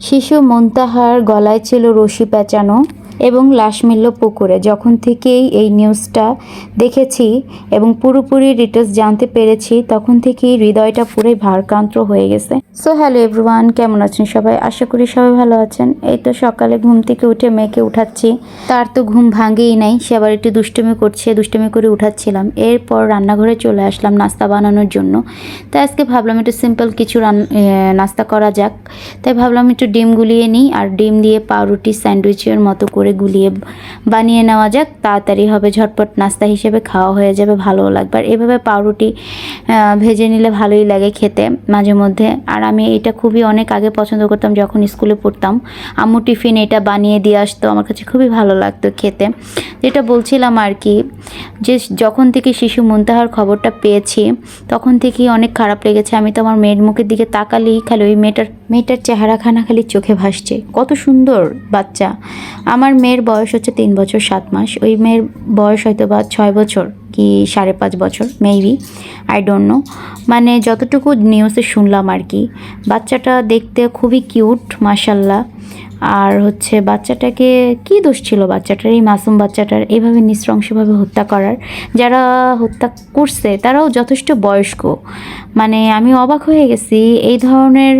শিশু মুনতাহার গলায় ছিল রশি পেঁচানো এবং লাশ মিলল পুকুরে। যখন থেকেই এই নিউজটা দেখেছি এবং পুরোপুরি ডিটেলস জানতে পেরেছি, তখন থেকেই হৃদয়টা পুরোই ভারাক্রান্ত হয়ে গেছে। সো হ্যালো এভরিওয়ান, কেমন আছেন সবাই? আশা করি সবাই ভালো আছেন। এই তো সকালে ঘুম থেকে উঠে মেয়েকে উঠাচ্ছি। তার তো ঘুম ভাঙেই নাই, সে আবার একটু দুষ্টুমি করছে, দুষ্টুমি করে উঠাচ্ছিলাম। এরপর রান্নাঘরে চলে আসলাম নাস্তা বানানোর জন্য। তাই আজকে ভাবলাম একটু সিম্পল কিছু নাস্তা করা যাক। তাই ভাবলাম একটু ডিম গুলিয়ে নিই, আর ডিম দিয়ে পাউরুটি স্যান্ডউইচের মতো করে গুলিয়ে বানিয়ে নেওয়া যাক। তাড়াতাড়ি হবে, ঝটপট নাস্তা হিসেবে খাওয়া হয়ে যাবে, ভালোও লাগবে। আর এভাবে পাউরুটি ভেজে নিলে ভালোই লাগে খেতে মাঝে মধ্যে। আর আমি এটা খুবই অনেক আগে পছন্দ করতাম, যখন স্কুলে পড়তাম আম্মু টিফিন এটা বানিয়ে দিয়ে আসতো, আমার কাছে খুবই ভালো লাগতো খেতে। যেটা বলছিলাম আর কি, যে যখন থেকে শিশু মুনতাহার খবরটা পেয়েছি তখন থেকেই অনেক খারাপ লেগেছে। আমি তো আমার মেয়ের মুখের দিকে তাকালেই খালি ওই মেয়েটার চেহারাখানা খালি চোখে ভাসছে। কত সুন্দর বাচ্চা। আমার মেয়ের বয়স হচ্ছে 3 বছর 7 মাস। ওই মেয়ের বয়স হয়তো বা 6 বছর কি 5.5 বছর, মেবি, আই ডোন্ট নো। মানে যতটুকু নিউজে শুনলাম আর কি, বাচ্চাটা দেখতে খুবই কিউট মাশাল্লাহ। আর হচ্ছে বাচ্চাটাকে কি দোষ ছিল বাচ্চাটার, এই মাসুম বাচ্চাটার এইভাবে নৃশংসভাবে হত্যা করার? যারা হত্যা করছে তারাও যথেষ্ট বয়স্ক। মানে আমি অবাক হয়ে গেছি, এই ধরনের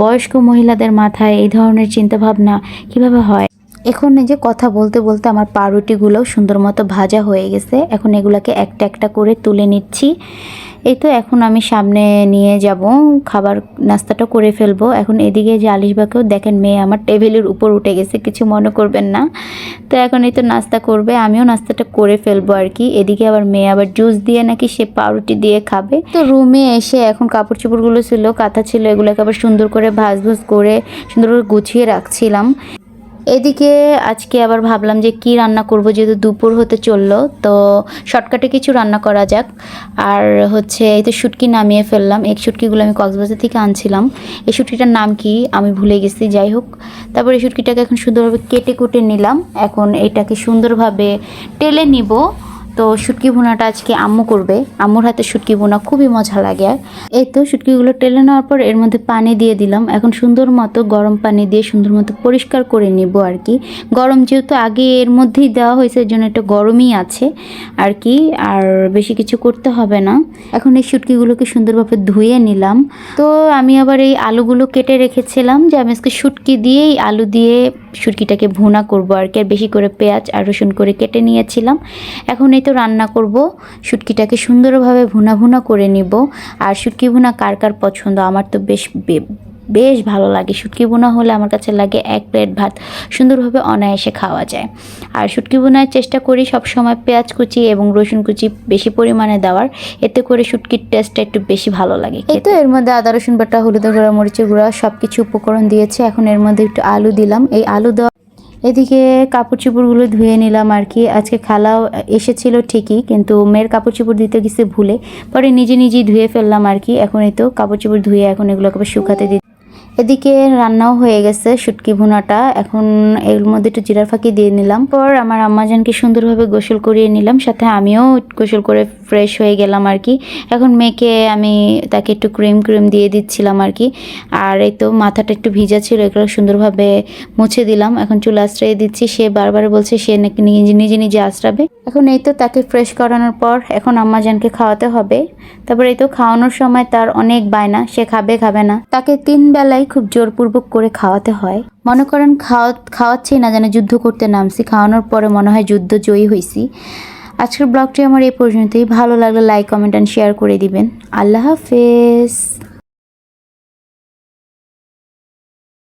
বয়স্ক মহিলাদের মাথায় এই ধরনের চিন্তাভাবনা কিভাবে হয়। এখন এই যে কথা বলতে বলতে আমার পাউরুটিগুলোও সুন্দর মতো ভাজা হয়ে গেছে। এখন এগুলাকে একটা একটা করে তুলে নিচ্ছি। এই তো এখন আমি সামনে নিয়ে যাব, খাবার নাস্তাটা করে ফেলবো। এখন এদিকে যে আলিশবাকেও দেখেন, মেয়ে আমার টেবিলের উপর উঠে গেছে, কিছু মনে করবেন না। তো এখন এই তো নাস্তা করবে, আমিও নাস্তাটা করে ফেলবো আর কি। এদিকে আবার মেয়ে আবার জুস দিয়ে নাকি সে পাউরুটি দিয়ে খাবে। তো রুমে এসে এখন কাপড় চোপড়গুলো ছিল, কাঁথা ছিল, এগুলোকে আবার সুন্দর করে ভাঁজ করে সুন্দর করে গুছিয়ে রাখছিলাম। এদিকে আজকে আবার ভাবলাম যে কি রান্না করব, যেহেতু দুপুর হতে চললো, তো শর্টকাটে কিছু রান্না করা যাক। আর হচ্ছে এই তো শুটকি নামিয়ে ফেললাম। এই শুটকিগুলো আমি কক্সবাজার থেকে আনছিলাম। এই শুটকিটার নাম কি আমি ভুলে গেছি, যাই হোক। তারপর এই শুটকিটাকে এখন সুন্দরভাবে কেটে কুটে নিলাম। এখন এটাকে সুন্দরভাবে টেলে নিব। তো শুটকি ভুনাটা আজকে আম্মু করবে। আম্মুর হাতে শুটকি ভুনা খুবই মজা লাগে। এই তো শুটকিগুলো টেলে নেওয়ার পর এর মধ্যে পানি দিয়ে দিলাম। এখন সুন্দর মতো গরম পানি দিয়ে সুন্দর মতো পরিষ্কার করে নিব আর কি। গরম যেহেতু আগে এর মধ্যেই দেওয়া হয়েছে, এর জন্য এটা গরমই আছে আর কি, আর বেশি কিছু করতে হবে না। এখন এই শুটকিগুলোকে সুন্দরভাবে ধুয়ে নিলাম। তো আমি আবার এই আলুগুলো কেটে রেখেছিলাম, যে আমি আজকে শুটকি দিয়েই আলু দিয়ে শুটকিটাকে ভুনা করব আর কি। আর বেশি করে পেঁয়াজ আর রসুন করে কেটে নিয়েছিলাম। এখন এই তো রান্না করব, শুটকিটাকে সুন্দরভাবে ভুনা করে নিব। আর শুটকি ভুনা কার কার পছন্দ? আমার তো বেশ ভালো লাগে। শুটকি ভুনা হলে আমার কাছে লাগে 1 প্লেট ভাত সুন্দরভাবে অনায়াসে খাওয়া যায়। আর শুটকি ভুনার চেষ্টা করি সবসময় পেঁয়াজ কুচি এবং রসুন কুচি বেশি পরিমাণে দেওয়ার, এতে করে শুটকির টেস্টটা একটু বেশি ভালো লাগে। এই তো এর মধ্যে আদা রসুন বাটা, হলুদের গুঁড়া, মরিচের গুঁড়া সব কিছু উপকরণ দিয়েছে। এখন এর মধ্যে একটু আলু দিলাম। এই আলু দেওয়া, এদিকে কাপড় চোপড়গুলো ধুয়ে নিলাম আর কি। আজকে খালাও এসেছিল ঠিকই, কিন্তু মেয়ের কাপড় চোপড় দিতে গেছে ভুলে, পরে নিজেই ধুয়ে ফেললাম আর কি। এখন এই তো কাপড় চোপড় ধুয়ে এখন এগুলোকে শুকাতে দিই। এদিকে রান্নাও হয়ে গেছে শুটকি ভুনাটা। এখন এর মধ্যে একটু জিরার ফাঁকি দিয়ে নিলাম। পর আমার আম্মাজানকে সুন্দরভাবে গোসল করিয়ে নিলাম, সাথে আমিও গোসল করে ফ্রেশ হয়ে গেলাম আর কি। এখন মেয়েকে আমি তাকে একটু ক্রিম দিয়ে দিচ্ছিলাম আর কি। আর এই তো মাথাটা একটু ভিজা ছিল, এগুলো সুন্দরভাবে মুছে দিলাম। এখন চুল আশ্রয় দিচ্ছি। সে বারবার বলছে সে নাকি নিজে আশ্রাবে। এখন এই তো তাকে ফ্রেশ করানোর পর এখন আম্মাজানকে খাওয়াতে হবে। তারপর এই তো খাওয়ানোর সময় তার অনেক বায়না, সে খাবে না। তাকে 3 বেলায় খুব জোরপূর্বক করে খাওয়াতে হয়। মনে করেন খাওয়াচ্ছি না যেন যুদ্ধ করতে নামছি, খাওয়ানোর পরে মনে হয় যুদ্ধ জয়ী হয়েছি। আজকের ব্লগটি আমার এই পর্যন্তই। ভালো লাগলে লাইক, কমেন্ট অ্যান্ড শেয়ার করে দিবেন। আল্লাহ হাফেজ।